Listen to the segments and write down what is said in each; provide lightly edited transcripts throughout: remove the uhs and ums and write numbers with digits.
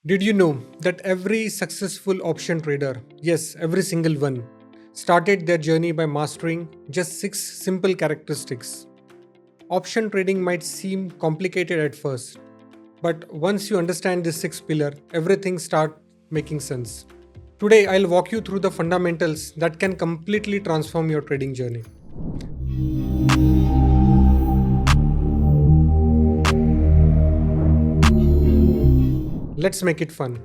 Did you know that every successful option trader, yes, every single one, started their journey by mastering just six simple characteristics? Option trading might seem complicated at first, but once you understand this six pillar, everything start making sense. Today I'll walk you through the fundamentals that can completely transform your trading journey. Let's make it fun.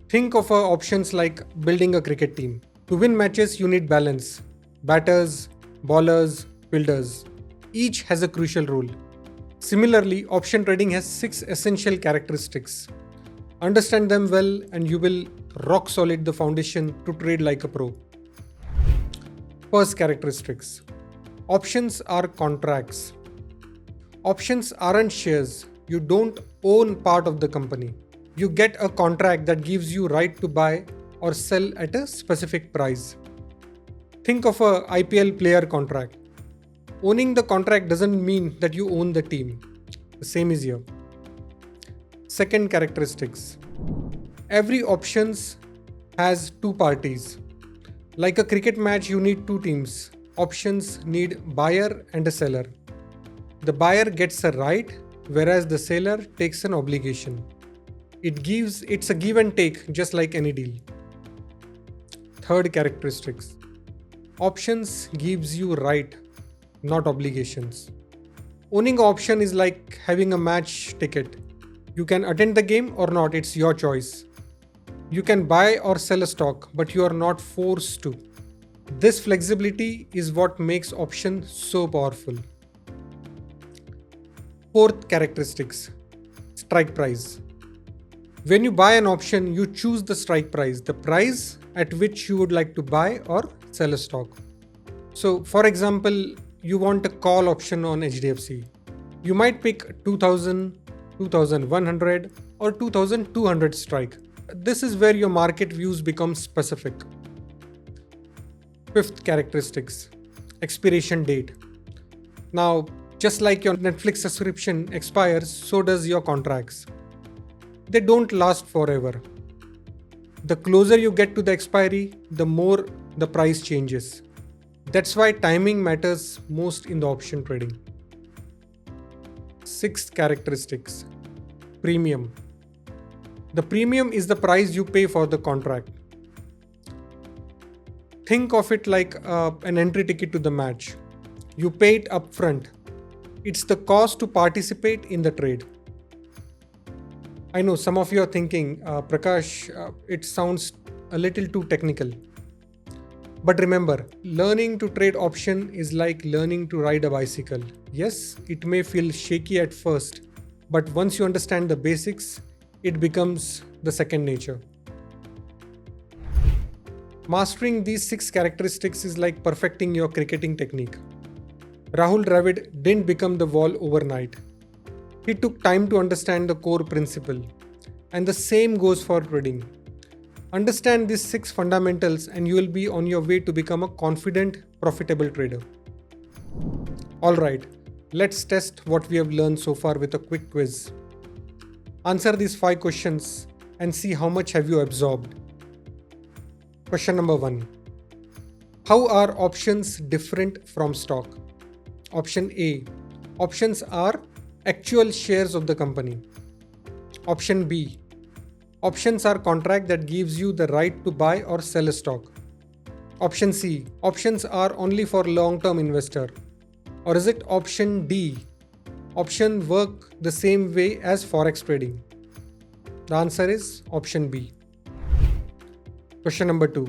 Think of options like building a cricket team. To win matches, you need balance. Batters, bowlers, fielders. Each has a crucial role. Similarly, option trading has six essential characteristics. Understand them well, and you will rock solid the foundation to trade like a pro. First characteristics. Options are contracts. Options aren't shares. You don't own part of the company. You get a contract that gives you right to buy or sell at a specific price. Think of a IPL player contract. Owning the contract doesn't mean that you own the team. The same is here. Second characteristics. Every options has two parties. Like a cricket match, you need two teams. Options need buyer and a seller. The buyer gets a right, whereas the seller takes an obligation. It's a give and take, just like any deal. Third characteristics. Options gives you right, not obligations. Owning an option is like having a match ticket. You can attend the game or not, it's your choice. You can buy or sell a stock, but you are not forced to. This flexibility is what makes option so powerful. Fourth characteristics. Strike price. When you buy an option, you choose the strike price, the price at which you would like to buy or sell a stock. So, for example, you want a call option on HDFC. You might pick 2000, 2100 or 2200 strike. This is where your market views become specific. Fifth characteristics. Expiration date. Now, just like your Netflix subscription expires, so does your contracts. They don't last forever. The closer you get to the expiry, the more the price changes. That's why timing matters most in the option trading. Sixth characteristics. Premium. The premium is the price you pay for the contract. Think of it like an entry ticket to the match. You pay it upfront. It's the cost to participate in the trade. I know some of you are thinking, Prakash, it sounds a little too technical. But remember, learning to trade option is like learning to ride a bicycle. Yes, it may feel shaky at first, but once you understand the basics, it becomes the second nature. Mastering these six characteristics is like perfecting your cricketing technique. Rahul Dravid didn't become the wall overnight. He took time to understand the core principle. And the same goes for trading. Understand these six fundamentals and you will be on your way to become a confident, profitable trader. Alright, let's test what we have learned so far with a quick quiz. Answer these 5 questions and see how much have you absorbed. Question number 1. How are options different from stock? Option A. Options are actual shares of the company. Option B. Options are contract that gives you the right to buy or sell a stock. Option C. Options are only for long-term investor. Or is it option D? Options work the same way as forex trading. The answer is option B. Question number 2.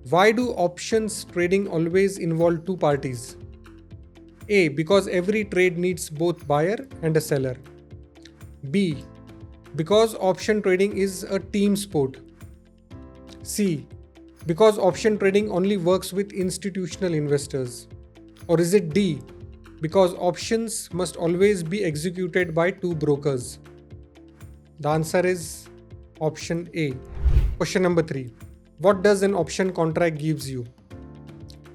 Why do options trading always involve two parties? A. Because every trade needs both buyer and a seller. B. Because option trading is a team sport. C. Because option trading only works with institutional investors. Or is it D? Because options must always be executed by two brokers. The answer is option A. Question number 3. What does an option contract gives you?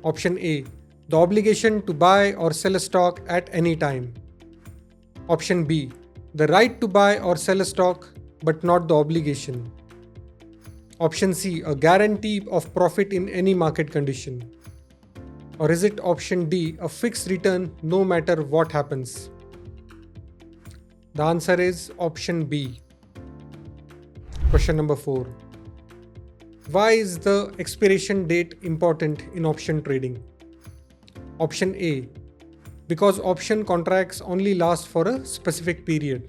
Option A. The obligation to buy or sell a stock at any time. Option B. The right to buy or sell a stock but not the obligation? Option C, a guarantee of profit in any market condition. Or is it option D, a fixed return no matter what happens? The answer is option B. Question number 4. Why is the expiration date important in option trading? Option A, because option contracts only last for a specific period.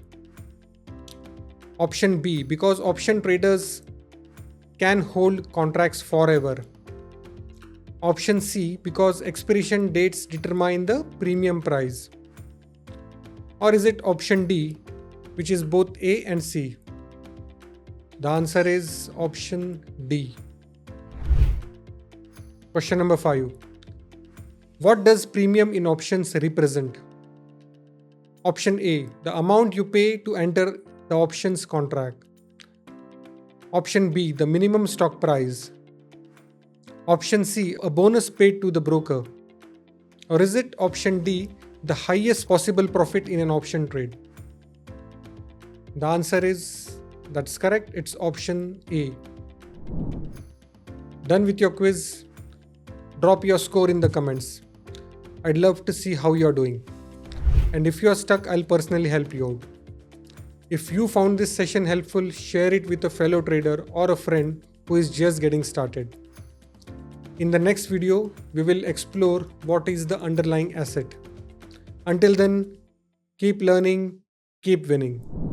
Option B, because option traders can hold contracts forever. Option C, because expiration dates determine the premium price. Or is it option D, which is both A and C? The answer is option D. Question number 5. What does premium in options represent? Option A, the amount you pay to enter the options contract. Option B, the minimum stock price. Option C, a bonus paid to the broker. Or is it option D, the highest possible profit in an option trade? The answer is, that's correct, it's option A. Done with your quiz? Drop your score in the comments. I'd love to see how you're doing. And if you're stuck, I'll personally help you out. If you found this session helpful, share it with a fellow trader or a friend who is just getting started. In the next video, we will explore what is the underlying asset. Until then, keep learning, keep winning.